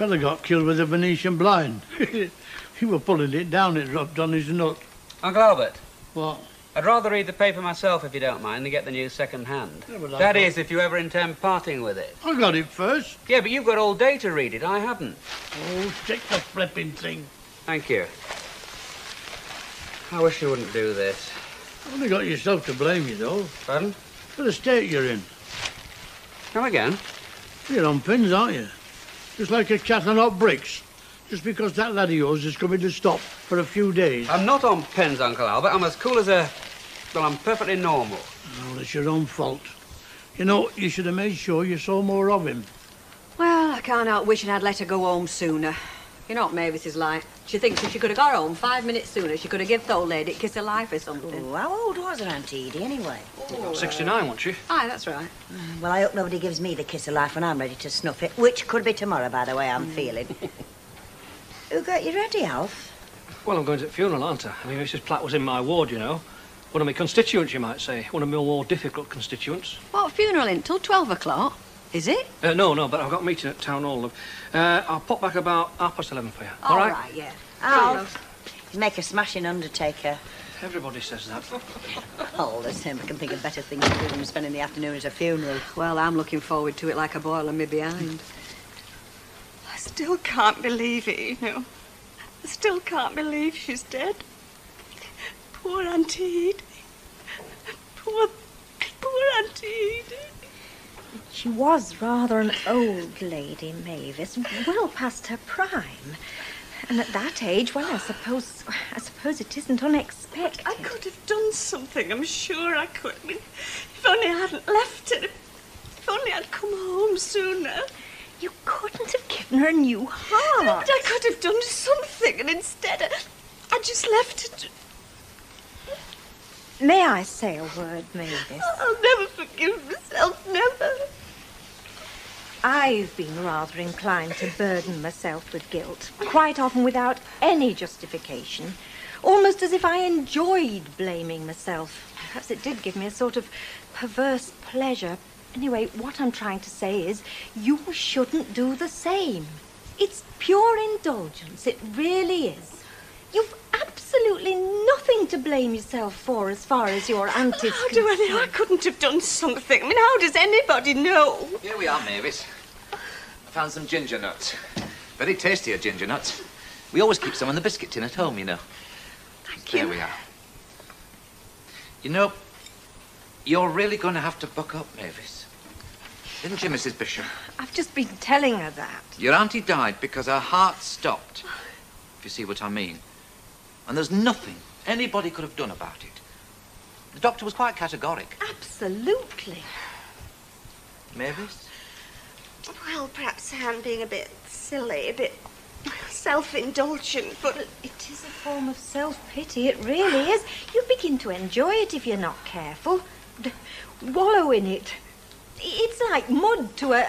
Fella got killed with a Venetian blind. He was pulling it down, it dropped on his nut. Uncle Albert. What? I'd rather read the paper myself, if you don't mind, than get the news second-hand. Yeah, that is, if you ever intend parting with it. I got it first. Yeah, but you've got all day to read it. I haven't. Oh, stick the flipping thing. Thank you. I wish you wouldn't do this. You've only got yourself to blame, you know. Pardon? For the state you're in. Come again? You're on pins, aren't you? Just like a cat on hot bricks. Just because that lad of yours is coming to stop for a few days. I'm not on pins, Uncle Albert. I'm as cool as a... Well, I'm perfectly normal. Well, it's your own fault. You know, you should have made sure you saw more of him. Well, I can't help wishing I'd let her go home sooner. You know what Mavis is like. She thinks if she could have got home 5 minutes sooner, she could have given the old lady a kiss of life or something. Oh, how old was her Auntie Edie, anyway? About 69, wasn't she? Aye, that's right. Well, I hope nobody gives me the kiss of life when I'm ready to snuff it, which could be tomorrow, by the way I'm feeling. Who got you ready, Alf? Well, I'm going to the funeral, aren't I? I mean, Mrs. Platt was in my ward, you know. One of my constituents, you might say. One of my more difficult constituents. What, funeral in till 12 o'clock? Is it? No, but I've got a meeting at Town Hall. I'll pop back about 11:30 for you. All right, yeah. Alf, you make a smashing undertaker. Everybody says that. All the same, I can think of better things to do than spending the afternoon at a funeral. Well, I'm looking forward to it like a boil on me behind. I still can't believe it, you know. I still can't believe she's dead. Poor Auntie Edie. Poor Auntie Edie. She was rather an old lady, Mavis, well past her prime. And at that age, well, I suppose it isn't unexpected. I could have done something, I'm sure I could. I mean, if only I hadn't left her. If only I'd come home sooner. You couldn't have given her a new heart. I could have done something, and instead I just left her to... May I say a word, Mavis? I'll never forgive myself, never. I've been rather inclined to burden myself with guilt, quite often without any justification, almost as if I enjoyed blaming myself. Perhaps it did give me a sort of perverse pleasure. Anyway, what I'm trying to say is, you shouldn't do the same. It's pure indulgence, it really is. You've absolutely nothing to blame yourself for as far as your auntie's How do I know I couldn't have done something? I mean, how does anybody know? Here we are, Mavis. I found some ginger nuts. Very tasty, ginger nuts. We always keep some on the biscuit tin at home, you know. Thank you. There we are. You know, you're really going to have to buck up, Mavis. Didn't you, Mrs. Bishop? I've just been telling her that. Your auntie died because her heart stopped, if you see what I mean. And there's nothing anybody could have done about it. The doctor was quite categoric. Absolutely. Mavis? Well, perhaps I'm being a bit silly, a bit self-indulgent, but... It is a form of self-pity, it really is. You begin to enjoy it if you're not careful. Wallow in it. It's like mud to a...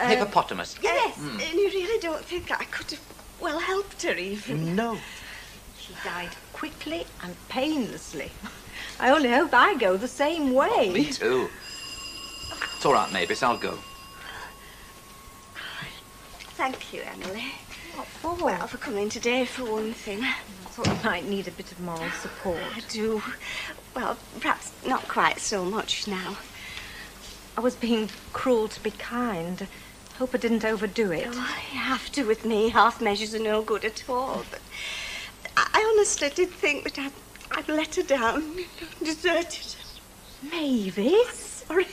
Hippopotamus. Yes, and you really don't think I could have, well, helped her even? No. She died quickly and painlessly. I only hope I go the same way. Oh, me too. It's all right, Mavis, I'll go. Thank you, Emily. What for? Well, for coming today, for one thing. I thought I might need a bit of moral support. I do. Well, perhaps not quite so much now. I was being cruel to be kind. Hope I didn't overdo it. Oh, you have to with me. Half measures are no good at all. But I honestly did think that I'd let her down, deserted her. Mavis? Sorry.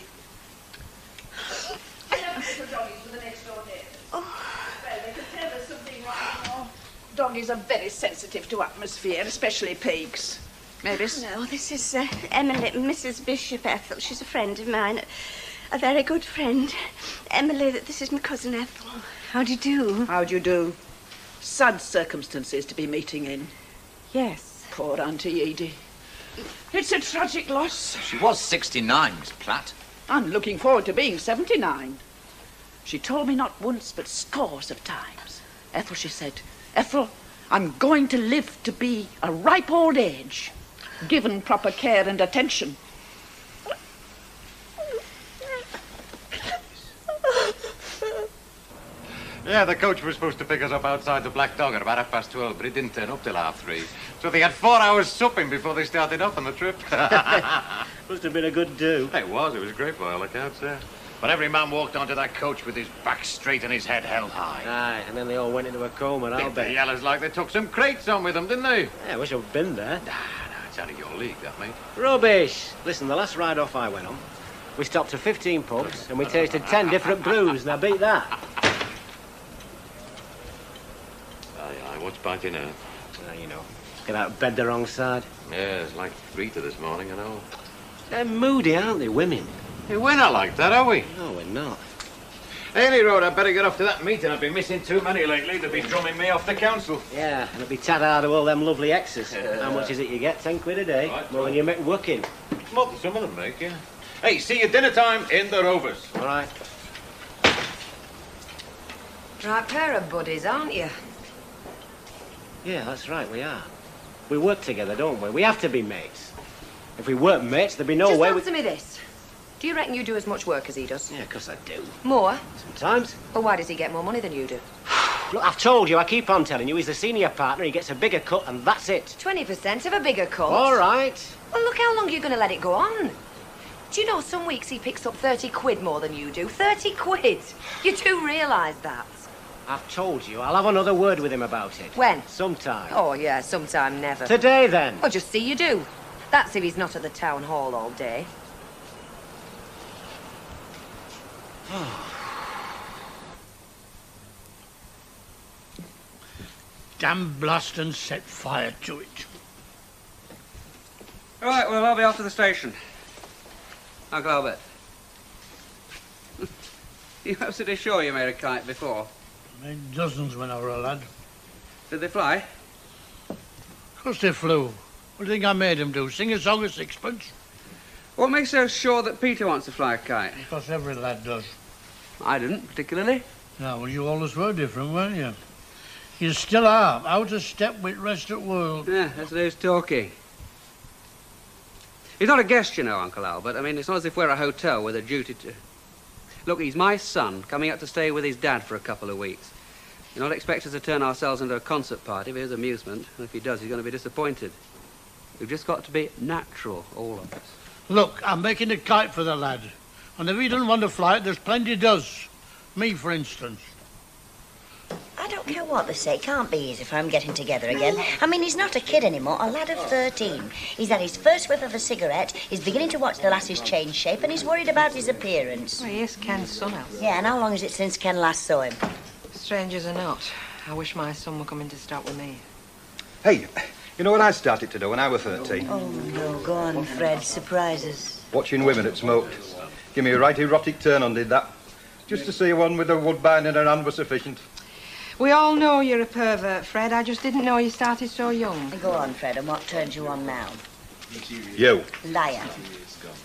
Doggies are very sensitive to atmosphere, especially pigs. Mavis? No, this is Emily, Mrs. Bishop Ethel. She's a friend of mine, a very good friend. Emily, this is my cousin Ethel. How do you do? How do you do? Sad circumstances to be meeting in. Yes. Poor Auntie Edie. It's a tragic loss. She was 69, Miss Platt. I'm looking forward to being 79. She told me not once, but scores of times. Ethel, she said, Ethel, I'm going to live to be a ripe old age, given proper care and attention. Yeah, the coach was supposed to pick us up outside the Black Dog at about 12:30, but it didn't turn up till 3:30. So they had 4 hours supping before they started off on the trip. Must have been a good do. It was a great by all accounts, yeah. But every man walked onto that coach with his back straight and his head held high. Aye, and then they all went into a coma, I'll bet. The yellers like they took some crates on with them, didn't they? Yeah, I wish I'd been there. Nah, it's out of your league, that, mate. Rubbish! Listen, the last ride-off I went on, we stopped at 15 pubs and we tasted 10 different brews. Now beat that. Aye, what's biting now? You know, get out of bed the wrong side. Yeah, it's like Rita this morning, you know. They're moody, aren't they, women? Hey, we're not like that, are we? No, we're not. Any road, I'd better get off to that meeting. I've been missing too many lately. They'll be drumming me off the council. Yeah, and it'll be tad hard of all them lovely exes. How much is it you get? 10 quid a day? Right, more than you make working. More than some of them make, yeah. Hey, see you dinner time in the Rovers. All right. Right pair of buddies, aren't you? Yeah, that's right, we are. We work together, don't we? We have to be mates. If we weren't mates, there'd be no way Just answer me this. Do you reckon you do as much work as he does? Yeah, of course I do. More? Sometimes. Well, why does he get more money than you do? Look, I've told you, I keep on telling you, he's the senior partner, he gets a bigger cut, and that's it. 20% of a bigger cut? All right. Well, look how long you're going to let it go on. Do you know some weeks he picks up 30 quid more than you do? 30 quid! You do realise that? I've told you, I'll have another word with him about it. When? Sometime. Oh, yeah, sometime never. Today, then. Oh, just see you do. That's if he's not at the town hall all day. Damn blast and set fire to it. All right, well, I'll be off to the station. Uncle Albert. You absolutely sure you made a kite before? Made dozens when I were a lad. Did they fly? Of course they flew. What do you think I made them do? Sing a song of sixpence? What makes you so sure that Peter wants to fly a kite? Because every lad does. I didn't, particularly. No, well, you always were different, weren't you? You still are, out of step with rest of the world. Yeah, that's who's talking. He's not a guest, you know, Uncle Albert. I mean, it's not as if we're a hotel with a duty to... Look, he's my son, coming up to stay with his dad for a couple of weeks. You're not expect us to turn ourselves into a concert party for his amusement, and if he does, he's going to be disappointed. We've just got to be natural, all of us. Look, I'm making a kite for the lad. And if he doesn't want to fly it, there's plenty does. Me, for instance. I don't care what they say. It can't be easy for him getting together again. I mean, he's not a kid anymore, a lad of 13. He's had his first whiff of a cigarette, he's beginning to watch the lasses change shape, and he's worried about his appearance. Well, he is Ken's son, Elsie. Yeah, and how long is it since Ken last saw him? Strangers or not, I wish my son were coming to stop with me. Hey, you know what I started to do when I was 13? Oh, no, go on, Fred, surprise us. Watching women that smoked. Give me a right erotic turn on, did that. Just to see one with a woodbine in her hand was sufficient. We all know you're a pervert, Fred. I just didn't know you started so young. Go on, Fred, and what turns you on now? You. Liar.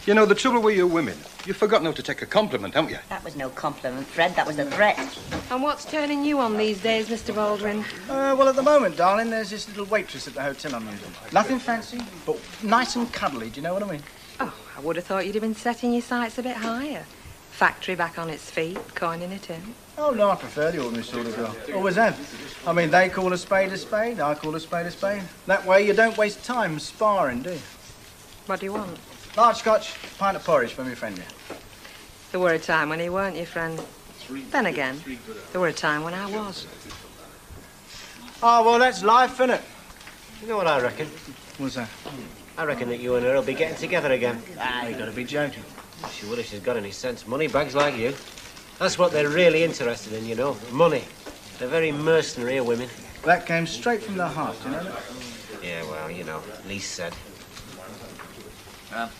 You know, the trouble with you women, you've forgotten how to take a compliment, haven't you? That was no compliment, Fred. That was a threat. And what's turning you on these days, Mr. Baldwin? Well, at the moment, darling, there's this little waitress at the hotel I'm using. Nothing fancy, but nice and cuddly, do you know what I mean? Oh, I would have thought you'd have been setting your sights a bit higher. Factory back on its feet, coining it in. Oh, no, I prefer the ordinary sort of girl. Always have. I mean, they call a spade, I call a spade. That way you don't waste time sparring, do you? What do you want? Large scotch, pint of porridge for me friend, yeah. There were a time when he weren't your friend. Then again, there were a time when I was. Oh, well, that's life, innit? You know what I reckon? What's that? I reckon that you and her will be getting together again. Ah, you gotta be joking. She will if she's got any sense. Money bags like you. That's what they're really interested in, you know. Money. They're very mercenary, women. That came straight from the heart, you know that? Yeah, well, you know, Lise said.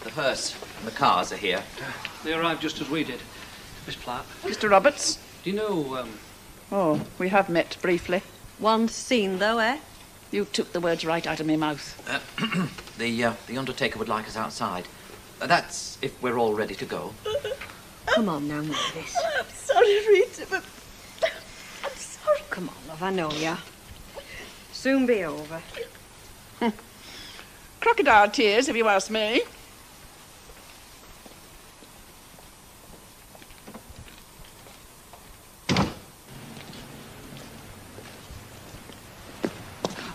The hearse and the cars are here. They arrived just as we did. Miss Platt. Mr. Roberts? Do you know, Oh, we have met briefly. One scene, though, eh? You took the words right out of my mouth. The undertaker would like us outside. That's if we're all ready to go. Come on now, Mavis. I'm sorry, Rita, but I'm sorry. Come on, love, I know ya. Soon be over. Crocodile tears, if you ask me.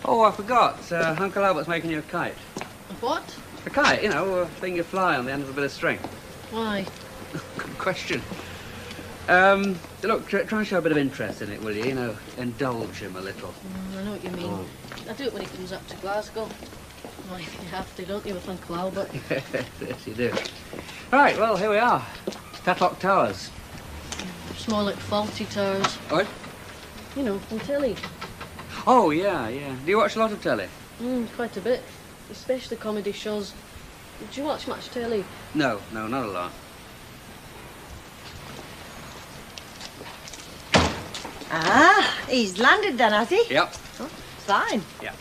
Oh, I forgot. Uncle Albert's making you a kite. A what? A kite, you know, a thing you fly on the end of a bit of string. Why? Good question. Look, try and show a bit of interest in it, will you? You know, indulge him a little. I know what you mean. Oh. I do it when he comes up to Glasgow. Well, you have to, don't you, with Uncle Albert? Yes, you do. Right, well, here we are. Tatlock Towers. It's more like Faulty Towers. What? You know, from telly. Oh, yeah. Do you watch a lot of telly? Quite a bit. Especially comedy shows. Do you watch much telly? No, not a lot. Ah, he's landed then, has he? Yep. Oh, fine. Yeah.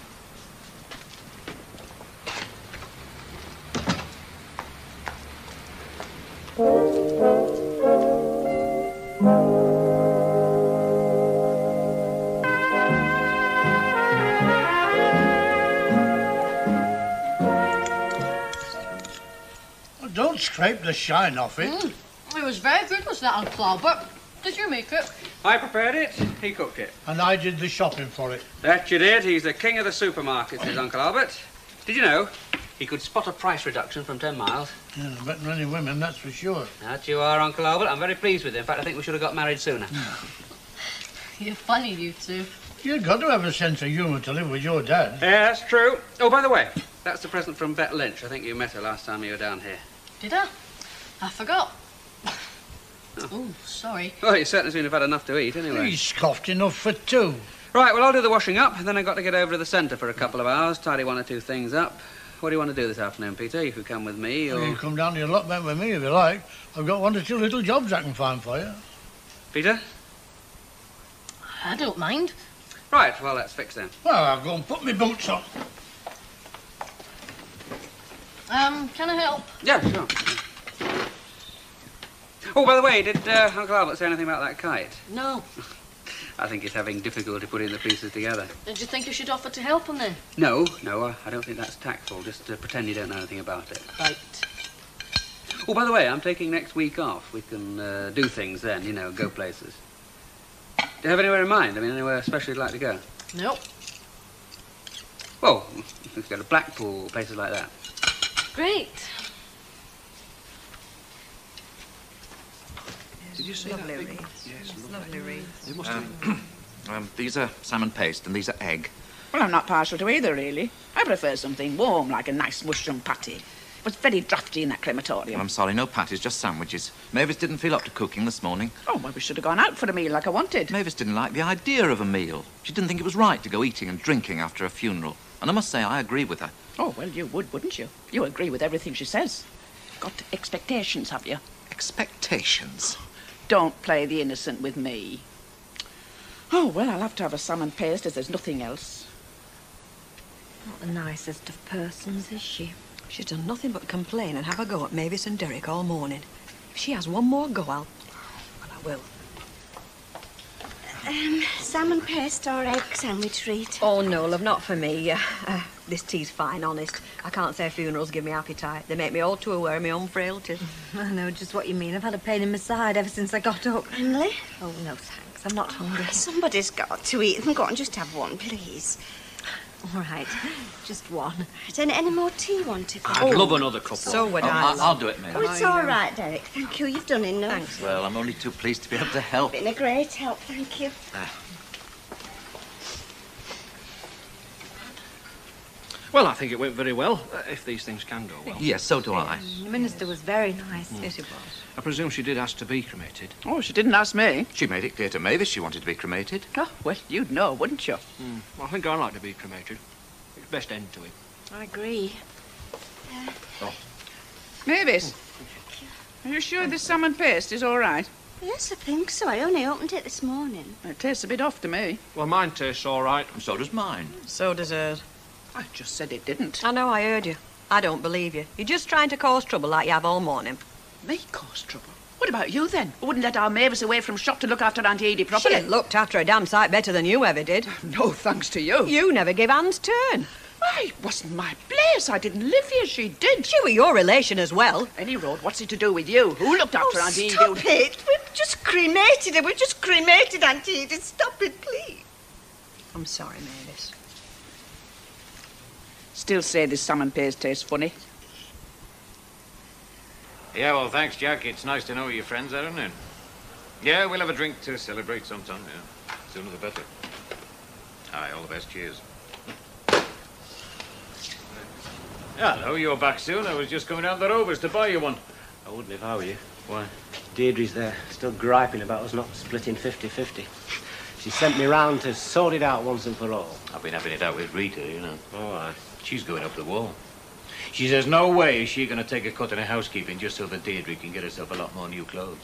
Don't scrape the shine off it. It was very good, was that, Uncle Albert? Did you make it? I prepared it, he cooked it. And I did the shopping for it. That you did. He's the king of the supermarkets, is Uncle Albert. Did you know he could spot a price reduction from 10 miles? Yeah, better than any women, that's for sure. That you are, Uncle Albert. I'm very pleased with you. In fact, I think we should have got married sooner. You're funny, you two. You've got to have a sense of humour to live with your dad. Yeah, that's true. Oh, by the way, that's the present from Bet Lynch. I think you met her last time you were down here. Did I? I forgot. Oh, sorry. Well, you certainly seem to have had enough to eat, anyway. He's scoffed enough for two. Right, well, I'll do the washing up, and then I've got to get over to the centre for a couple of hours, tidy one or two things up. What do you want to do this afternoon, Peter? You could come with me, or... You can come down to your allotment with me if you like. I've got one or two little jobs I can find for you. Peter? I don't mind. Right, well, let's fix them. Well, I'll go and put my boots on. Can I help? Yeah, sure. Oh, by the way, did Uncle Albert say anything about that kite? No. I think he's having difficulty putting the pieces together. Did you think you should offer to help him then? No, I don't think that's tactful. Just pretend you don't know anything about it. Right. Oh, by the way, I'm taking next week off. We can do things then, you know, go places. Do you have anywhere in mind? I mean, anywhere especially you'd like to go? Nope. Well, we could go to Blackpool, places like that. Great. Did you see Lovely that? wreath. Yes, Lovely wreath. It must have... these are salmon paste and these are egg. Well, I'm not partial to either, really. I prefer something warm, like a nice mushroom patty. It was very drafty in that crematorium. Well, I'm sorry, no patties, just sandwiches. Mavis didn't feel up to cooking this morning. Oh, well, we should have gone out for a meal like I wanted. Mavis didn't like the idea of a meal. She didn't think it was right to go eating and drinking after a funeral. And I must say, I agree with her. Oh, well, you would, wouldn't you? You agree with everything she says. Got expectations, have you? Expectations? Don't play the innocent with me. Oh, well, I'll have to have a salmon paste as there's nothing else. Not the nicest of persons, is she? She's done nothing but complain and have a go at Mavis and Derek all morning. If she has one more go, well, I will. Salmon paste or egg sandwich, Rita? Oh, no, love, not for me. This tea's fine, honest. I can't say funerals give me appetite. They make me all too aware of my own frailty. I know just what you mean. I've had a pain in my side ever since I got up. Emily? Oh, no, thanks. I'm not hungry. Somebody's got to eat them. Go on, just have one, please. All right, just one. Right, any more tea wanted? I'd love another couple. So would I. I'll do it, Mavis. Oh, it's all right, Derek. Thank you. You've done enough. Thanks. Well, I'm only too pleased to be able to help. Been a great help, thank you. Well, I think it went very well, if these things can go well. Yes, so do I. The minister was very nice. Yes, it was. I presume she did ask to be cremated. Oh, she didn't ask me. She made it clear to Mavis she wanted to be cremated. Oh, well, you'd know, wouldn't you? Well, I think I'd like to be cremated. It's best end to it. I agree. Mavis, are you sure this salmon paste is all right? Yes, I think so. I only opened it this morning. It tastes a bit off to me. Well, mine tastes all right. And so does mine. So does hers. I just said it didn't. I know, I heard you. I don't believe you. You're just trying to cause trouble like you have all morning. Me cause trouble? What about you, then? Who wouldn't let our Mavis away from shop to look after Auntie Edie properly? She looked after a damn sight better than you ever did. No thanks to you. You never gave Anne's turn. Why, it wasn't my place. I didn't live here. She did. She were your relation as well. Any road, what's it to do with you? Who looked after Auntie Edie? Stop it. We've just cremated her. We've just cremated Auntie Edith. Stop it, please. I'm sorry, Mavis. Still say this salmon paste tastes funny. Yeah, well, thanks, Jack. It's nice to know your friends are, isn't it? Yeah, we'll have a drink to celebrate sometime, yeah. Sooner the better. Aye, all the best. Cheers. Hello, you're back soon. I was just coming down the Rovers to buy you one. I wouldn't if I were you. Why? Deirdre's there, still griping about us not splitting 50-50. She sent me round to sort it out once and for all. I've been having it out with Rita, you know. Oh, aye. She's going up the wall. She says no way is she going to take a cut in her housekeeping just so that Deirdre can get herself a lot more new clothes.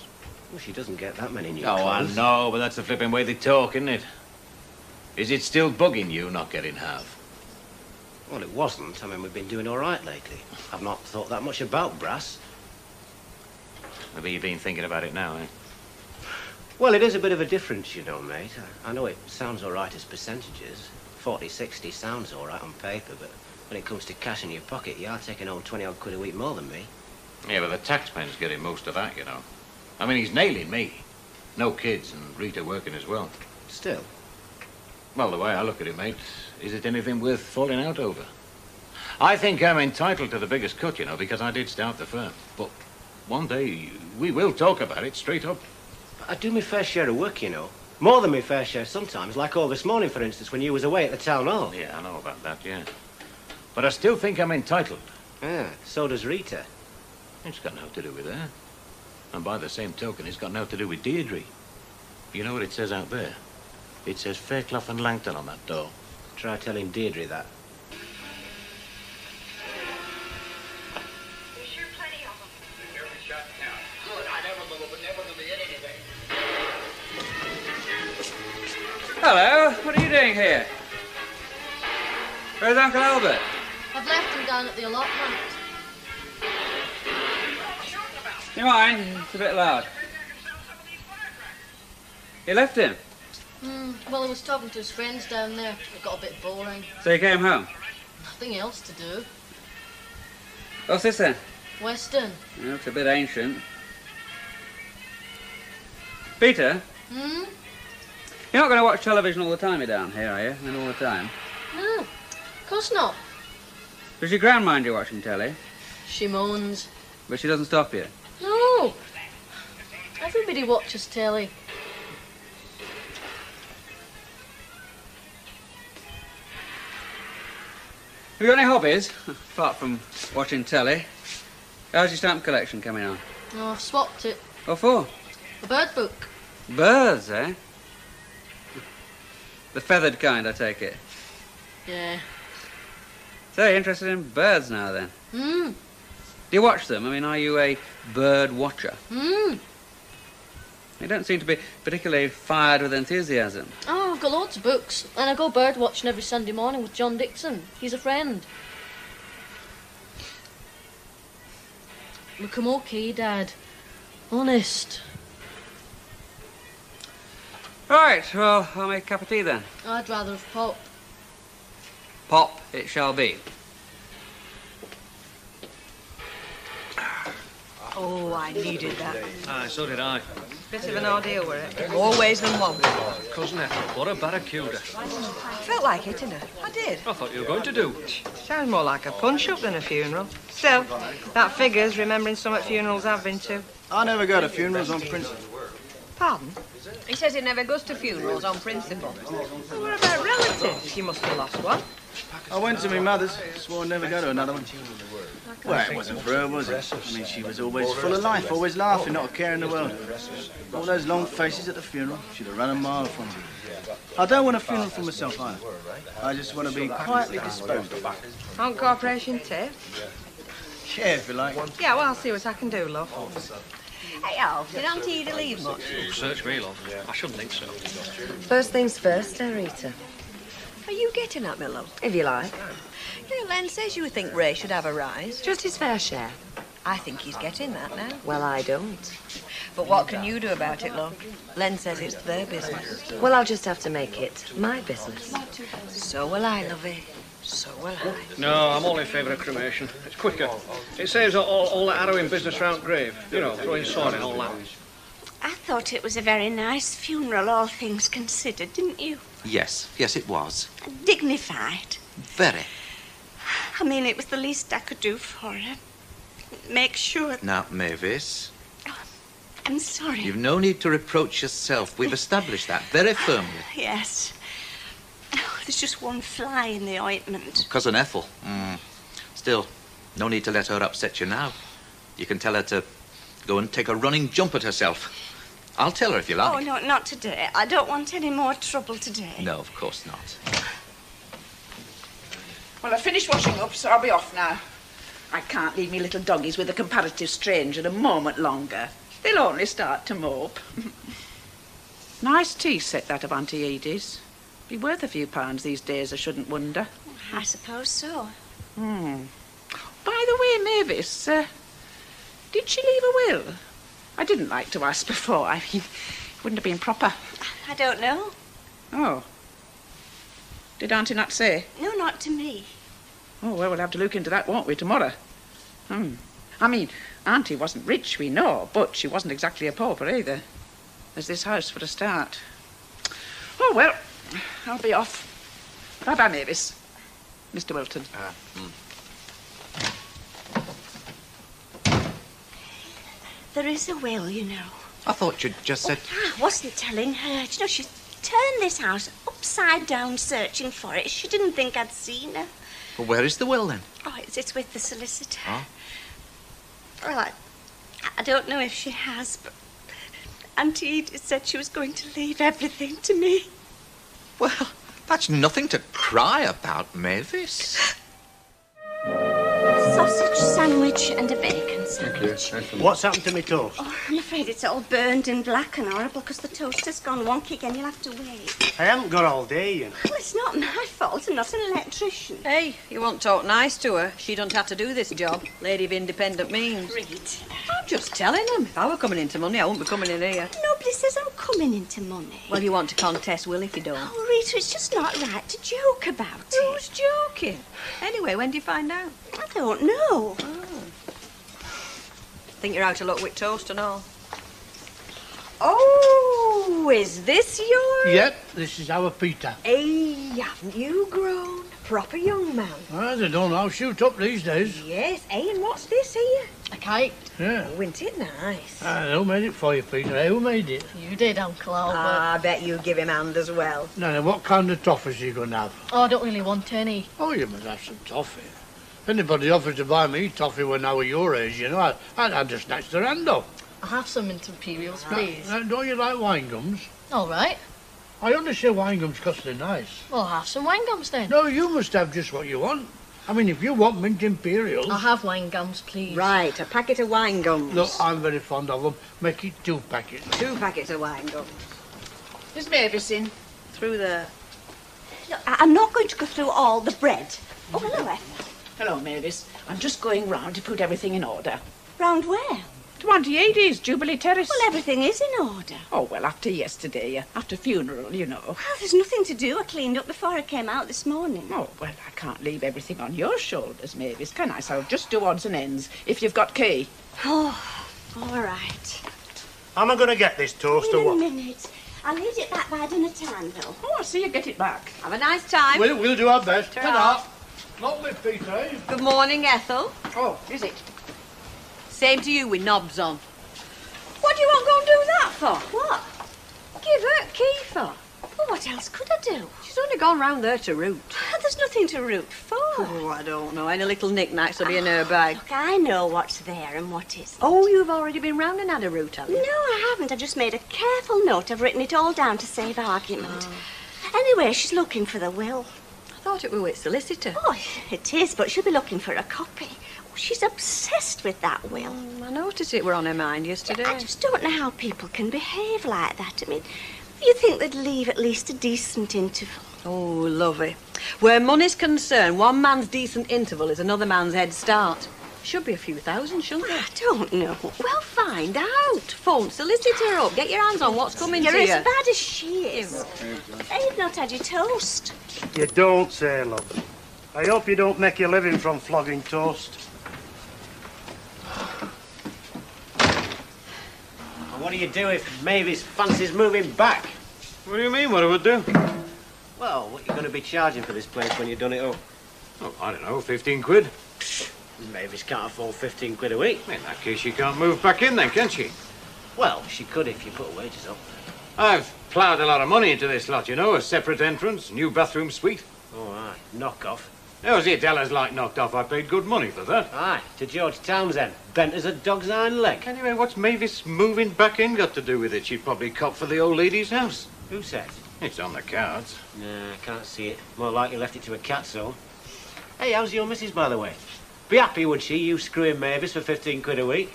Well, she doesn't get that many new Oh, clothes. I know, but that's the flipping way they talk, isn't it? Is it still bugging you not getting half? Well, it wasn't. I mean, we've been doing all right lately. I've not thought that much about brass. Maybe you've been thinking about it now, eh? Well, it is a bit of a difference, you know, mate. I know it sounds all right as percentages. 40-60 sounds all right on paper, but when it comes to cash in your pocket, you are taking home 20-odd quid a week more than me. Yeah, but the taxman's getting most of that, you know. I mean, he's nailing me. No kids and Rita working as well. Still? Well, the way I look at it, mate, is it anything worth falling out over? I think I'm entitled to the biggest cut, you know, because I did start the firm. But one day, we will talk about it straight up. I do my fair share of work, you know. More than my fair share sometimes, like all this morning, for instance, when you was away at the town hall. Yeah, I know about that, yeah. But I still think I'm entitled. Yeah, so does Rita. It's got nothing to do with her. And by the same token, it's got nothing to do with Deirdre. You know what it says out there? It says Fairclough and Langton on that door. Try telling Deirdre that. Hello, what are you doing here? Where's Uncle Albert? I've left him down at the allotment. You mind? It's a bit loud. You left him? Well, he was talking to his friends down there. It got a bit boring. So you came home? Nothing else to do. What's this then? Western. It looks a bit ancient. Peter? You're not going to watch television all the time you're down here, are you? And all the time? No, of course not. Does your gran mind you watching telly? She moans. But she doesn't stop you? No. Everybody watches telly. Have you got any hobbies, apart from watching telly? How's your stamp collection coming on? Oh, I've swapped it. What for? A bird book. Birds, eh? The feathered kind, I take it. Yeah. So you're interested in birds now, then? Do you watch them? I mean, are you a bird watcher? You don't seem to be particularly fired with enthusiasm. Oh, I've got loads of books. And I go bird watching every Sunday morning with John Dixon. He's a friend. Look, I'm okay, Dad. Honest. Right, well, I'll make a cup of tea then. I'd rather have pop. Pop it shall be. Oh, I needed that. Aye, so did I. Bit of an ordeal, were it? More ways than one. Cousin Ethel, what a barracuda. Felt like hitting her. I did. I thought you were going to do. Sounds more like a punch-up than a funeral. Still, that figures, remembering some at funerals I've been to. I never go to funerals on principle. Pardon? He says he never goes to funerals on principle. Well, what about relatives? You must have lost one. I went to my mother's, swore I'd never go to another one. Well, it wasn't for her, was it? I mean, she was always full of life, always laughing, not a care in the world. All those long faces at the funeral, she'd have run a mile from me. I don't want a funeral for myself either. I just want to be quietly disposed of. On corporation tip? Yeah, if you like. Yeah, well, I'll see what I can do, love. Hey, Alf, did Auntie Edie leave much? Oh, search me, love. I shouldn't think so. First things first, Rita. Are you getting at me, love? If you like. Yeah, Len says you think Ray should have a rise. Just his fair share. I think he's getting that now. Well, I don't. But what can you do about it, love? Len says it's their business. Well, I'll just have to make it my business. So will I, lovey. So will I. No, I'm all in favour of cremation. It's quicker. It saves all that harrowing business round grave. You know, throwing sword and all that. I thought it was a very nice funeral, all things considered, didn't you? Yes, it was. Dignified. Very. I mean, it was the least I could do for her. Make sure... Now, Mavis, I'm sorry. you've no need to reproach yourself. We've established that very firmly. Yes. Oh, there's just one fly in the ointment. Cousin Ethel. Still, no need to let her upset you now. You can tell her to go and take a running jump at herself. I'll tell her if you like. Oh, no, not today. I don't want any more trouble today. No, of course not. Well, I've finished washing up, so I'll be off now. I can't leave me little doggies with a comparative stranger a moment longer. They'll only start to mope. Nice tea set, that of Auntie Edie's. Be worth a few pounds these days, I shouldn't wonder. I suppose so. By the way, Mavis, did she leave a will? I didn't like to ask before. I mean, it wouldn't have been proper. I don't know. Oh. Did Auntie not say? No, not to me. Oh, well, we'll have to look into that, won't we, tomorrow? I mean, Auntie wasn't rich, we know, but she wasn't exactly a pauper either. There's this house for a start. Oh, well, I'll be off. Bye-bye, Mavis. Mr. Wilton. There is a will, you know. I thought you'd just said... I wasn't telling her. You know, she turned this house upside down searching for it. She didn't think I'd seen her. Well, where is the will, then? Oh, it's with the solicitor. Oh? Well, I don't know if she has, but Auntie Edith said she was going to leave everything to me. Well, that's nothing to cry about, Mavis. Sausage sandwich and a bacon sandwich. What's happened to me toast? Oh, I'm afraid it's all burned and black and horrible because the toaster's gone wonky again. You'll have to wait. I haven't got all day, you know. Well, it's not my fault. I'm not an electrician. Hey, you won't talk nice to her. She don't have to do this job. Lady of independent means. Read. I'm just telling them. If I were coming into money, I wouldn't be coming in here. Nobody says I'm coming into money. Well, you want to contest, Will, if you don't. Oh, Rita, it's just not right to joke about it. Who's joking? Anyway, when do you find out? I don't know. Oh. Think you're out of luck with toast and all? Oh, is this yours? Yep, this is our Peter. Hey, haven't you grown? Proper young man. Well, they don't all shoot up these days. Yes, hey, and what's this here? A kite. Yeah. Oh, isn't it nice? Who made it for you, Peter? Hey, who made it? You did, Uncle Albert. I bet you give him hand as well. Now, what kind of toffees are you going to have? Oh, I don't really want any. Oh, you must have some toffee. If anybody offered to buy me toffee when I were your age, you know, I'd just snatch their hand off. I'll have some Mint Imperials, please. Now, don't you like wine gums? All right. I understand wine gums because they're nice. Well, I'll have some wine gums then. No, you must have just what you want. I mean, if you want mint imperials... I'll have wine gums, please. Right, a packet of wine gums. Look, I'm very fond of them. Make it 2 packets. 2 packets of wine gums. Is Mavis in? Through there. No, I'm not going to go through all the bread. Oh, hello, Ethel. Hello, Mavis. I'm just going round to put everything in order. Round where? To Auntie Edie's, Jubilee Terrace. Well, everything is in order. Oh, well, after yesterday, after funeral, you know. Well, there's nothing to do. I cleaned up before I came out this morning. Oh, well, I can't leave everything on your shoulders, Mavis, can I? So I'll just do odds and ends, if you've got key. Oh, all right. Am I going to get this toast Wait or what? a minute. I'll leave it back by dinner time, Bill. Oh, I see you get it back. Have a nice time. We'll do our best. Ta-ra. Not with Peter, eh? Good morning, Ethel. Oh, is it? Same to you with knobs on. What do you want to go and do that for? What? Give her key for. Well, what else could I do? She's only gone round there to root. There's nothing to root for. Oh, I don't know. Any little knickknacks will be in her bag. Look, I know what's there and what isn't. Oh, you've already been round and had a root, have you? No, I haven't. I just made a careful note. I've written it all down to save argument. Anyway, she's looking for the will. I thought it was with solicitor. Oh, it is, but she'll be looking for a copy. Oh, she's obsessed with that will. I noticed it were on her mind yesterday. I just don't know how people can behave like that. I mean, you think they'd leave at least a decent interval? Oh, lovely. Where money's concerned, one man's decent interval is another man's head start. Should be a few thousand, shouldn't there? I don't know. Well, find out. Phone solicitor up. Get your hands on what's coming You're to you. as bad as she is. They've not had your toast. You don't say, love. I hope you don't make your living from flogging toast. What do you do if Mavis fancies moving back? What do you mean, what do I do? Well, what are you going to be charging for this place when you've done it up? Oh, I don't know, 15 quid? Mavis can't afford 15 quid a week. In that case, she can't move back in then, can she? Well, she could if you put wages up. I've ploughed a lot of money into this lot, you know. A separate entrance, new bathroom suite. Oh, aye. Knock off. How's it Ella's like knocked off? I paid good money for that. Aye, to George Townsend. Bent as a dog's hind leg. Anyway, what's Mavis moving back in got to do with it? She'd probably cop for the old lady's house. Who said? It's on the cards. Nah, I can't see it. More likely left it to a cat's home. Hey, how's your missus, by the way? Be happy, would she, you screwing Mavis for 15 quid a week?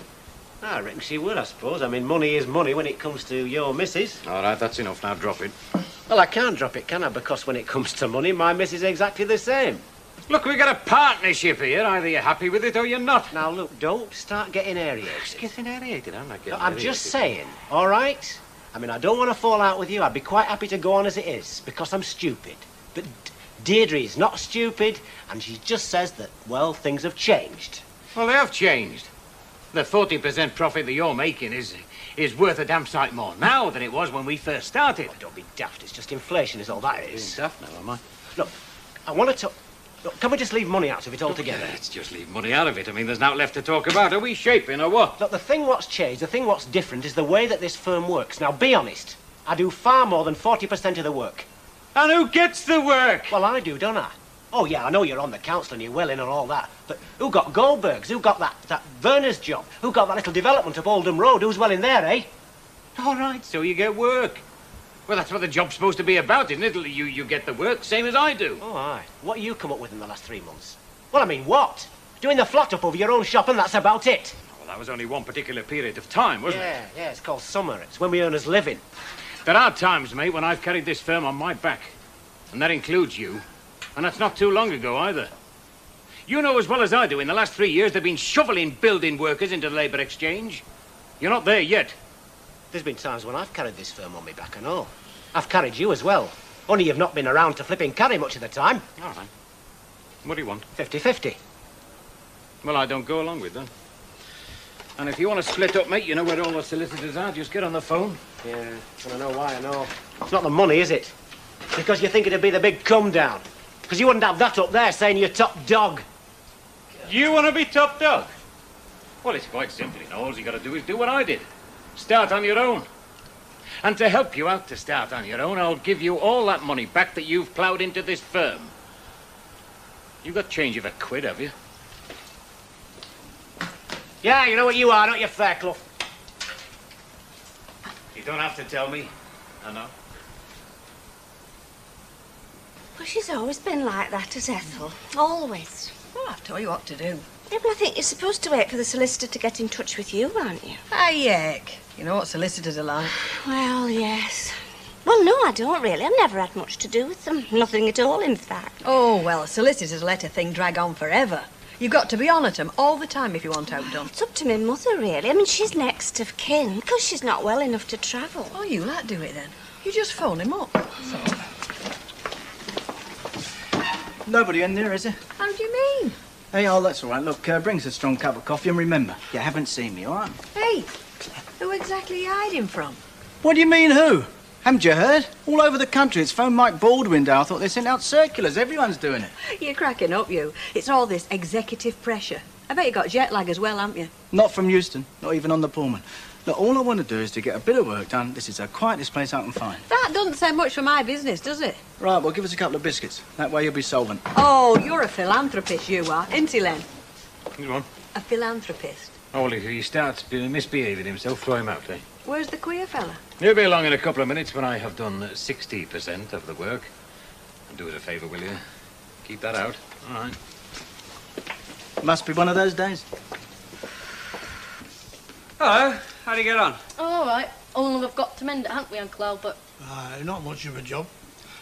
I reckon she would, I suppose. I mean, money is money when it comes to your missus. All right, that's enough. Now drop it. Well, I can't drop it, can I? Because when it comes to money, my missus is exactly the same. Look, we got a partnership here. Either you're happy with it or you're not. Now, look, don't start getting aerated. Just getting aerated. I'm not getting I'm just saying, all right? I mean, I don't want to fall out with you. I'd be quite happy to go on as it is, because I'm stupid. But Deirdre's not stupid, and she just says that, well, things have changed. Well, they have changed. The 40% profit that you're making is worth a damn sight more now than it was when we first started. Oh, don't be daft. It's just inflation is all that is. Being daft now, am I? Look, I want to talk... Look, can we just leave money out of it altogether? Let's just leave money out of it. I mean, there's not left to talk about. Are we shaping or what? Look, the thing what's changed, the thing what's different is the way that this firm works. Now, be honest. I do far more than 40% of the work. And who gets the work? Well, I do, don't I? Oh, yeah, I know you're on the council and you're well in and all that. But who got Goldberg's? Who got that Werner's job? Who got that little development up Oldham Road? Who's well in there, eh? All right, so you get work. Well, that's what the job's supposed to be about, isn't it? You get the work, same as I do. Oh, aye. What you come up with in the last 3 months? Well, I mean, what? Doing the flat up over your own shop and that's about it. Well, that was only one particular period of time, wasn't it? Yeah, it's called summer. It's when we earn us living. There are times, mate, when I've carried this firm on my back. And that includes you. And that's not too long ago, either. You know as well as I do, in the last 3 years, they've been shoveling building workers into the labour exchange. You're not there yet. There's been times when I've carried this firm on my back, I know. I've carried you as well. Only you've not been around to flipping carry much of the time. All right. What do you want? 50-50. Well, I don't go along with that. And if you want to split up, mate, you know where all the solicitors are. Just get on the phone. Yeah, and I know why, I know. It's not the money, is it? Because you think it'd be the big come-down. Because you wouldn't have that up there saying you're top dog. You want to be top dog? Well, it's quite simple, you know. All you got to do is do what I did. Start on your own. And to help you out to start on your own, I'll give you all that money back that you've ploughed into this firm. You got change of a quid, have you? Yeah, you know what you are, don't you, Fairclough? You don't have to tell me. I know. Well, she's always been like that, has Ethel. Always. Well, I've told you what to do. Yeah, but I think you're supposed to wait for the solicitor to get in touch with you, aren't you? Hey, heck. You know what solicitors are like. Well, yes. Well, no, I don't really. I've never had much to do with them. Nothing at all, in fact. Oh, well, solicitors let a thing drag on forever. You've got to be on at 'em all the time if you want outdone. It's up to my mother, really. I mean, she's next of kin, because she's not well enough to travel. Oh, you let do it then. You just phone him up. So. Nobody in there, is there? How do you mean? Hey, oh, that's all right. Look, bring us a strong cup of coffee and remember, you haven't seen me, all right? Hey, who exactly are you hiding from? What do you mean, who? Haven't you heard? All over the country, it's phoned Mike Baldwin down. I thought they sent out circulars. Everyone's doing it. You're cracking up, you. It's all this executive pressure. I bet you got jet lag as well, haven't you? Not from Euston, not even on the Pullman. Look, all I want to do is to get a bit of work done. This is the quietest place I can find. That doesn't say much for my business, does it? Right, well, give us a couple of biscuits. That way you'll be solvent. Oh, you're a philanthropist, you are, ain't he, Len? Which one? A philanthropist. Oh, well, if he starts misbehaving himself, throw him out, eh? Where's the queer fella? He'll be along in a couple of minutes when I have done 60% of the work. And do us a favour, will you? Keep that out. All right. Must be one of those days. Hello. How do you get on? Oh, all right. Only we've got to mend it, haven't we, Uncle Albert? Not much of a job.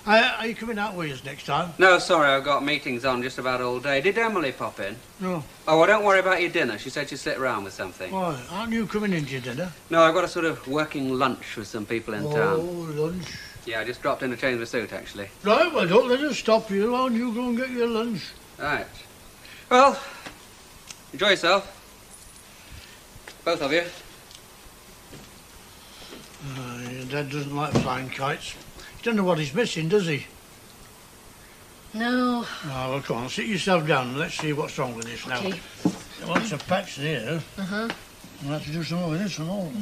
Are you coming out with us next time? No, sorry, I've got meetings on just about all day. Did Emily pop in? No. Oh, well, don't worry about your dinner. She said she'd sit around with something. Why, aren't you coming in to your dinner? No, I've got a sort of working lunch with some people in town. Oh, lunch. Yeah, I just dropped in to change my suit, actually. Right, well, don't let us stop you. Why don't you go and get your lunch? Right. Well, enjoy yourself. Both of you. Your dad doesn't like flying kites. He don't know what he's missing, does he? No. Oh, well, come on, sit yourself down and let's see what's wrong with this now. Okay. Once the pack's here, Uh-huh. we'll have to do some more with this and all.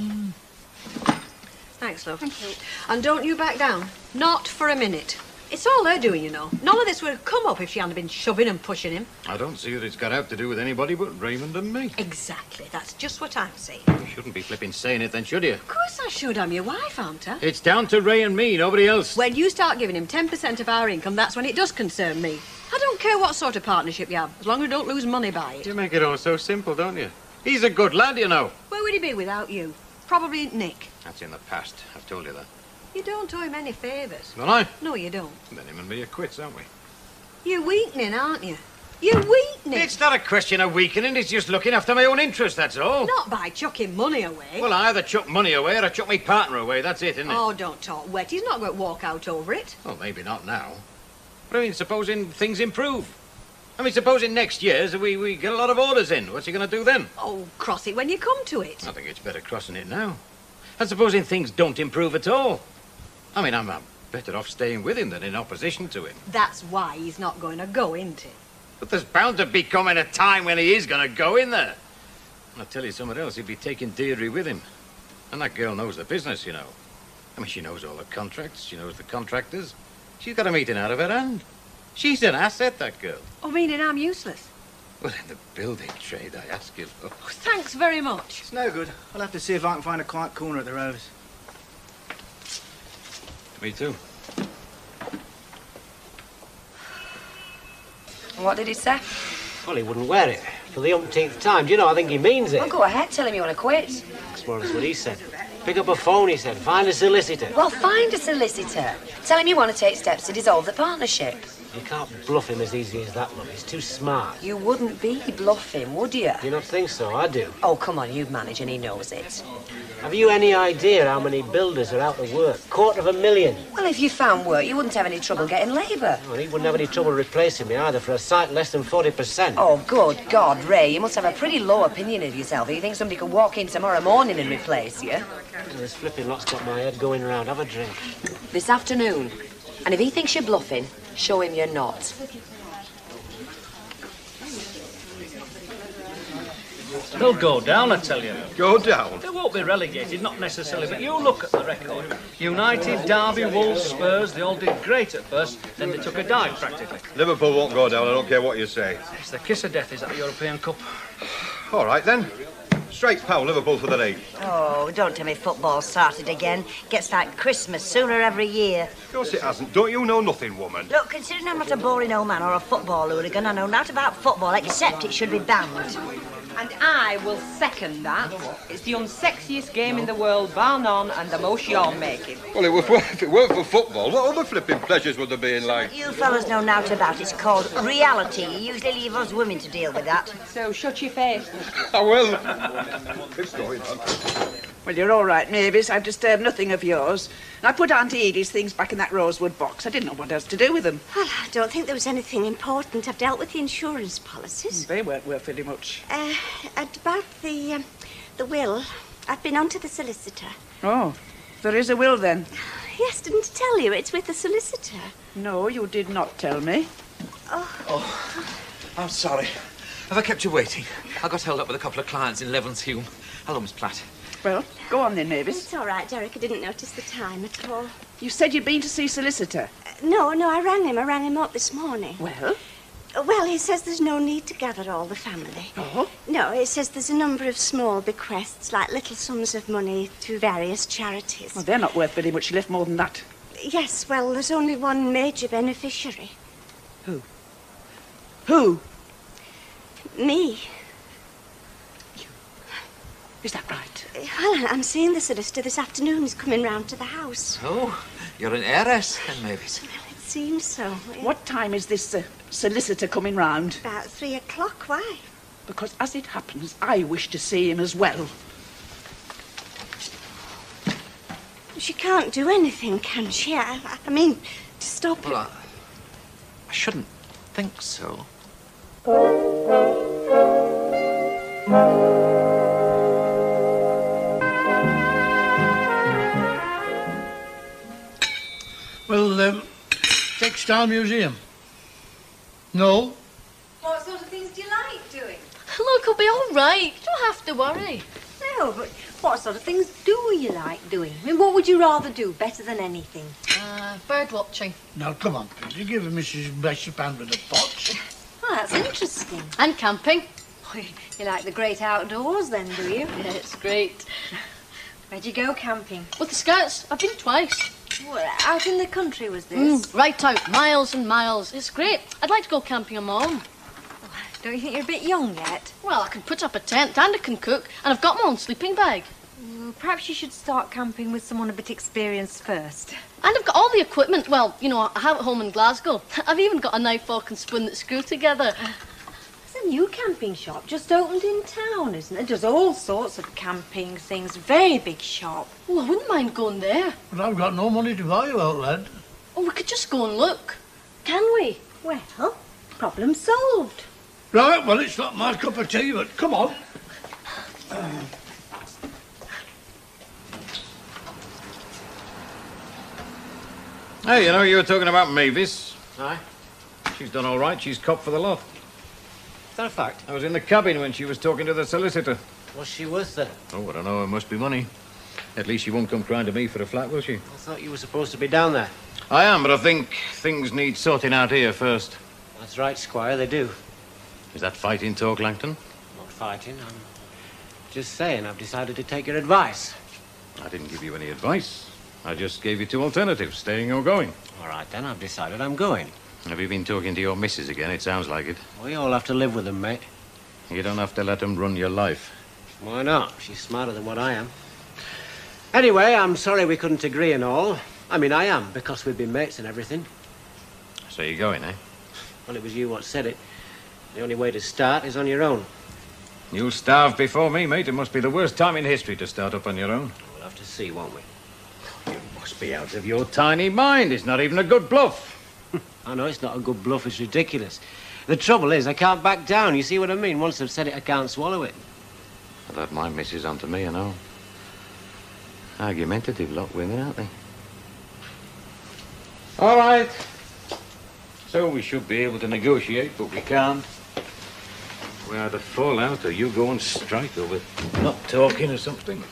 Thanks, love. Thank you. And don't you back down. Not for a minute. It's all her doing, you know. None of this would have come up if she hadn't been shoving and pushing him. I don't see that it's got out to do with anybody but Raymond and me. Exactly. That's just what I'm saying. You shouldn't be flipping saying it then, should you? Of course I should. I'm your wife, aren't I? It's down to Ray and me, nobody else. When you start giving him 10% of our income, that's when it does concern me. I don't care what sort of partnership you have, as long as we don't lose money by it. You make it all so simple, don't you? He's a good lad, you know. Where would he be without you? Probably Nick. That's in the past. I've told you that. You don't owe him any favours. Don't I? No, you don't. Then him and me are quits, aren't we? You're weakening, aren't you? You're weakening. It's not a question of weakening, it's just looking after my own interest, that's all. Not by chucking money away. Well, I either chuck money away or I chuck my partner away, that's it, isn't it? Oh, don't talk wet. He's not going to walk out over it. Well, maybe not now. But I mean, supposing things improve. I mean, supposing next year we get a lot of orders in, what's he going to do then? Oh, cross it when you come to it. I think it's better crossing it now. And supposing things don't improve at all. I mean, I'm better off staying with him than in opposition to him. That's why he's not going to go, isn't it? But there's bound to be coming a time when he is going to go in there. And I'll tell you something else, he'll be taking Deirdre with him. And that girl knows the business, you know. I mean, she knows all the contracts, she knows the contractors. She's got a meeting out of her hand. She's an asset, that girl. Oh, meaning I'm useless? Well, in the building trade, I ask you. Oh, thanks very much. It's no good. I'll have to see if I can find a quiet corner at the Rose. Me too. What did he say? Well, he wouldn't wear it for the umpteenth time. Do you know, I think he means it. Well, go ahead, tell him you want to quit. That's more or less what he said. Pick up a phone, he said. Find a solicitor. Well, find a solicitor. Tell him you want to take steps to dissolve the partnership. You can't bluff him as easy as that, love. He's too smart. You wouldn't be bluffing, would you? Do you not think so? I do. Oh, come on, you manage and he knows it. Have you any idea how many builders are out of work? 250,000. Well, if you found work, you wouldn't have any trouble getting labour. Well, he wouldn't have any trouble replacing me either for a site less than 40%. Oh, good God, Ray, you must have a pretty low opinion of yourself if you think somebody could walk in tomorrow morning and replace you. Well, this flipping lot's got my head going round. Have a drink. This afternoon. And if he thinks you're bluffing, show him you're not. They'll go down, I tell you. Go down? They won't be relegated, not necessarily, but you look at the record. United, Derby, Wolves, Spurs, they all did great at first, then they took a dive, practically. Liverpool won't go down, I don't care what you say. It's the kiss of death, is that European Cup? All right, then. Straight pound, Liverpool for the league. Oh, don't tell me football started again. Gets like Christmas sooner every year. Of course it hasn't. Don't you know nothing, woman? Look, considering I'm not a boring old man or a football hooligan, I know not about football, except it should be banned. And I will second that. It's the unsexiest game in the world, bar none, and the most you're making. Well, if it weren't for football, what other flipping pleasures would there be in life? You fellas know naught about. It's called reality. You usually leave us women to deal with that. So shut your face. I will. It's going on. Well, you're all right, Mavis. I've disturbed nothing of yours. And I put Auntie Edie's things back in that rosewood box. I didn't know what else to do with them. Well, I don't think there was anything important. I've dealt with the insurance policies. They weren't worth very much. And about the will, I've been on to the solicitor. Oh, there is a will then? Yes, didn't I tell you? It's with the solicitor. No, you did not tell me. Oh, I'm sorry. Have I kept you waiting? I got held up with a couple of clients in Levenshume. Hello, Miss Platt. Well, go on then, Mavis. It's all right, Derek. I didn't notice the time at all. You said you'd been to see solicitor. No, I rang him. I rang him up this morning. Well? Well, he says there's no need to gather all the family. Oh? No, he says there's a number of small bequests, like little sums of money to various charities. Well, they're not worth very much. He left more than that. Yes, well, there's only one major beneficiary. Who? Who? Me. Is that right? Well, I'm seeing the solicitor this afternoon. He's coming round to the house. Oh, you're an heiress, then, Mavis. It seems so. What time is this solicitor coming round? About 3 o'clock. Why? Because, as it happens, I wish to see him as well. She can't do anything, can she? I mean, to stop him. Well, I shouldn't think so. Well, Textile Museum. No. What sort of things do you like doing? Look, it'll be all right. You don't have to worry. No, but what sort of things do you like doing? I mean, what would you rather do better than anything? Bird watching. Now, come on, Peter. Give Mrs. Bless your pan with the pots. Oh, that's interesting. And camping. You like the great outdoors then, do you? Yeah, it's great. Where'd you go camping? With the Scouts. I've been twice. What, out in the country was this? Right out, miles and miles. It's great. I'd like to go camping on my own. Don't you think you're a bit young yet? Well, I can put up a tent and I can cook, and I've got my own sleeping bag. Well, perhaps you should start camping with someone a bit experienced first. And I've got all the equipment. Well, you know, I have it home in Glasgow. I've even got a knife, fork and spoon that screw together. There's a new camping shop just opened in town, isn't it? Does all sorts of camping things. Very big shop. Oh, I wouldn't mind going there. But I've got no money to buy you out, lad. Oh, we could just go and look. Can we? Well, problem solved. Right, well, it's not my cup of tea, but come on. Hey, you know, you were talking about Mavis. Aye? She's done all right. She's copped for the lot. Is that a fact? I was in the cabin when she was talking to the solicitor. What's she worth, then? Oh, I don't know. It must be money. At least she won't come crying to me for a flat, will she? I thought you were supposed to be down there. I am, but I think things need sorting out here first. That's right, Squire, they do. Is that fighting talk, Langton? Not fighting, I'm just saying I've decided to take your advice. I didn't give you any advice. I just gave you two alternatives, staying or going. All right, then, I've decided I'm going. Have you been talking to your missus again? It sounds like it. We all have to live with them, mate. You don't have to let them run your life. Why not? She's smarter than what I am. Anyway, I'm sorry we couldn't agree and all. I mean, I am, because we've been mates and everything. So you're going, eh? Well, it was you what said it. The only way to start is on your own. You'll starve before me, mate. It must be the worst time in history to start up on your own. We'll have to see, won't we? You must be out of your tiny mind. It's not even a good bluff. I know it's not a good bluff. It's ridiculous. The trouble is, I can't back down. You see what I mean? Once I've said it, I can't swallow it. I've had my missus onto me, you know. Argumentative lot, women, aren't they? All right. So we should be able to negotiate, but we can't. We either fall out or you go and strike over not talking or something.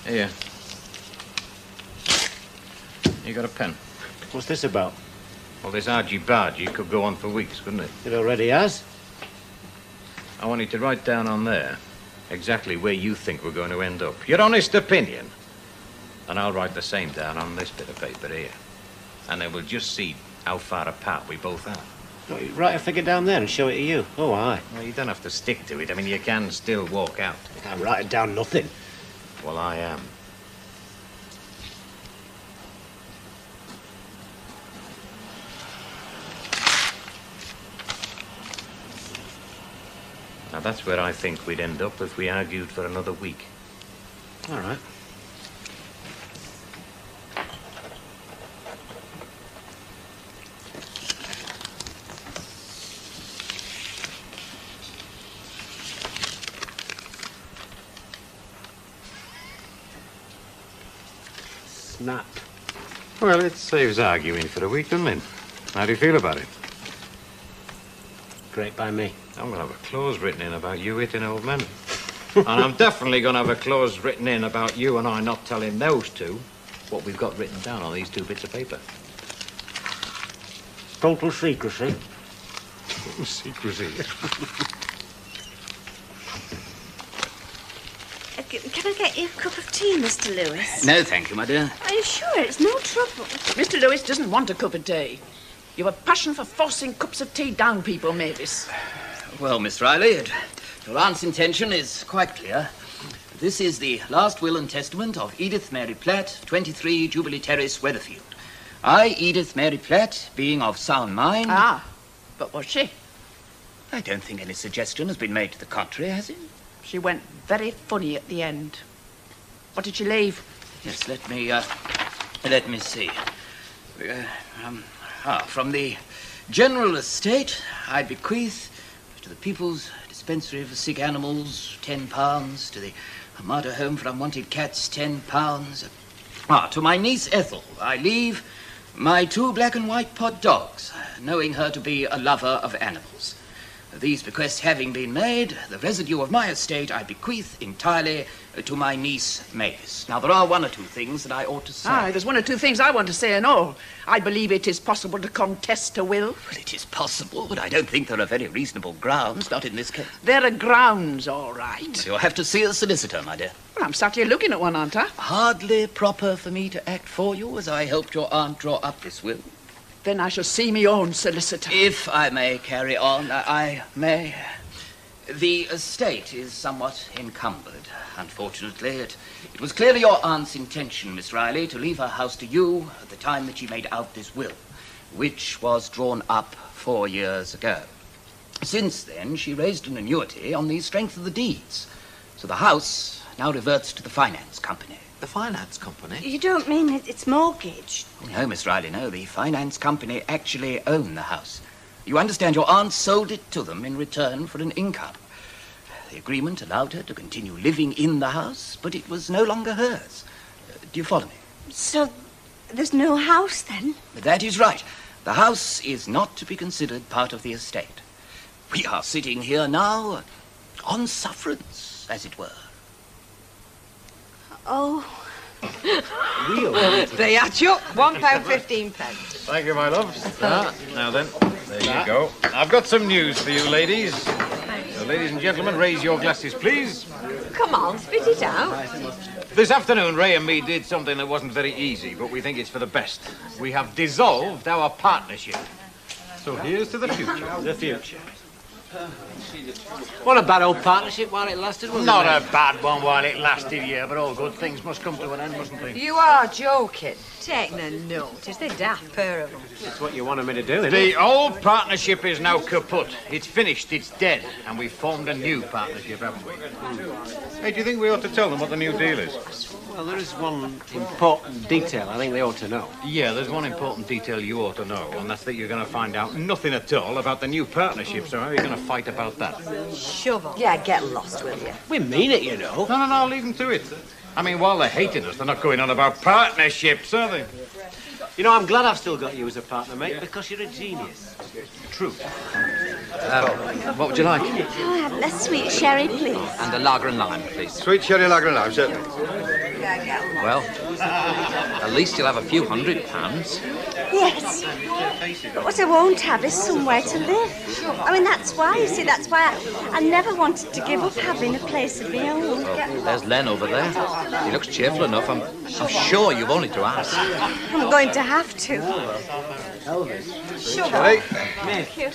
Here. You got a pen? What's this about? Well, this argy-bargy could go on for weeks, couldn't it? It already has. I want you to write down on there exactly where you think we're going to end up. Your honest opinion. And I'll write the same down on this bit of paper here. And then we'll just see how far apart we both are. Well, you write a figure down there and show it to you. Oh, aye. Well, you don't have to stick to it. I mean, you can still walk out. I can't write it down nothing. Well, I am. Now, that's where I think we'd end up if we argued for another week. All right. Snap. Well, it saves arguing for a week, doesn't it? How do you feel about it? Great by me. I'm going to have a clause written in about you hitting old men. And I'm definitely going to have a clause written in about you and I not telling those two what we've got written down on these two bits of paper. Total secrecy. Secrecy. Can I get you a cup of tea, Mr. Lewis? No, thank you, my dear. Are you sure it's no trouble? Mr. Lewis doesn't want a cup of tea. You have a passion for forcing cups of tea down people, Mavis. Well, Miss Riley, your aunt's intention is quite clear. This is the last will and testament of Edith Mary Platt, 23 Jubilee Terrace, Weatherfield. I, Edith Mary Platt, being of sound mind... Ah, but was she? I don't think any suggestion has been made to the contrary, has it? She went very funny at the end. What did she leave? Yes, let me see. From the general estate, I bequeath to the People's Dispensary for Sick Animals £10, to the Armada Home for Unwanted Cats £10. To my niece Ethel, I leave my 2 black and white pod dogs knowing her to be a lover of animals. These bequests having been made, the residue of my estate I bequeath entirely to my niece, Mavis. Now, there are one or two things that I ought to say. Aye, there's one or two things I want to say and all. I believe it is possible to contest a will. Well, it is possible, but I don't think there are very reasonable grounds, not in this case. There are grounds, all right. You'll have to see a solicitor, my dear. Well, I'm sat here looking at one, aren't I? Hardly proper for me to act for you as I helped your aunt draw up this will. Then I shall see me own solicitor. If I may carry on, I may. The estate is somewhat encumbered. Unfortunately, it was clearly your aunt's intention, Miss Riley, to leave her house to you at the time that she made out this will, which was drawn up 4 years ago. Since then, she raised an annuity on the strength of the deeds. So the house now reverts to the finance company. The finance company? You don't mean it's mortgaged? No, Miss Riley, no. The finance company actually own the house. You understand, your aunt sold it to them in return for an income. The agreement allowed her to continue living in the house, but it was no longer hers. Do you follow me? So there's no house then? That is right. The house is not to be considered part of the estate. We are sitting here now on sufferance, as it were. Oh. They are Chuck, £1.15. Thank you, my love. Now then, there you go. I've got some news for you, ladies. So, ladies and gentlemen, raise your glasses, please. Come on, spit it out. This afternoon, Ray and me did something that wasn't very easy, but we think it's for the best. We have dissolved our partnership. So here's to the future. The future. What a bad old partnership while it lasted, wasn't Not it? a bad one while it lasted, yeah, but all good things must come to an end, mustn't they? You are joking. Take no notice. They're daft pair of them. It's what you wanted me to do, isn't The it? old partnership is now kaput. It's finished, it's dead, and we've formed a new partnership, haven't we? Hey, do you think we ought to tell them what the new deal is? Well, there is one important detail I think they ought to know. Yeah, there's one important detail you ought to know, and that's that you're going to find out nothing at all about the new partnership, so how are you going to fight about that? Shove on. Yeah, get lost, will you? We mean it, you know. No, leave them to it. I mean, while they're hating us, they're not going on about partnerships, are they? You know, I'm glad I've still got you as a partner, mate, because you're a genius. True. What would you like? Oh, have a sweet sherry, please. And a lager and lime, please. Sweet cherry lager and lime, certainly. Well, at least you'll have a few £100. Yes. But what I won't have is somewhere to live. I mean, that's why, you see, that's why I never wanted to give up having a place of my own. Well, there's Len over there. He looks cheerful enough. I'm sure you've only to ask. I'm going to have to. Hey. Thank you.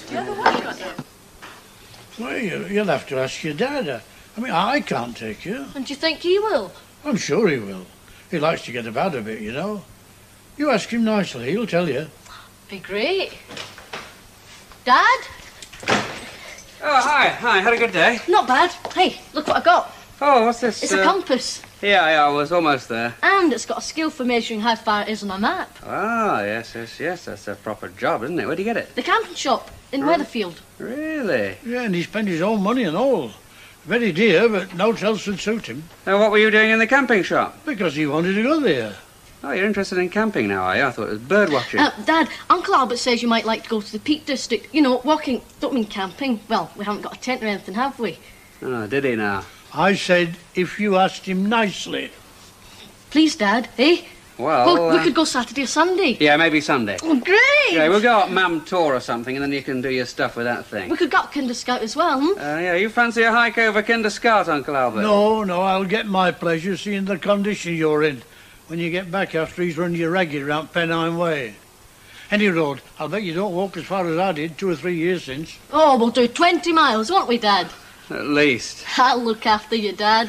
Well, you'll have to ask your dad. I mean, I can't take you. And do you think he will? I'm sure he will. He likes to get about a bit, you know. You ask him nicely, he'll tell you. Be great. Dad? Oh, hi. Had a good day? Not bad. Hey, look what I got. Oh, what's this? It's a compass. Yeah, I was almost there. And it's got a skill for measuring how far it is on a map. Ah, yes. That's a proper job, isn't it? Where'd you get it? The camping shop in Weatherfield. Really? Yeah, and he spent his own money and all. Very dear, but no else would suit him. Now, what were you doing in the camping shop? Because he wanted to go there. Oh, you're interested in camping now, are you? I thought it was bird watching. Dad, Uncle Albert says you might like to go to the Peak District. You know, walking, don't mean camping. Well, we haven't got a tent or anything, have we? Oh, did he now? I said if you asked him nicely. Please, Dad, eh? Well, we could go Saturday or Sunday. Yeah, maybe Sunday. Oh, great! Yeah, we'll go up Mam Tor or something, and then you can do your stuff with that thing. We could go up Kinder Scout as well, Yeah, you fancy a hike over Kinder Scout, Uncle Albert? No, I'll get my pleasure seeing the condition you're in when you get back after he's run you ragged around Pennine Way. Any road, I'll bet you don't walk as far as I did 2 or 3 years since. Oh, we'll do 20 miles, won't we, Dad? At least. I'll look after you, Dad.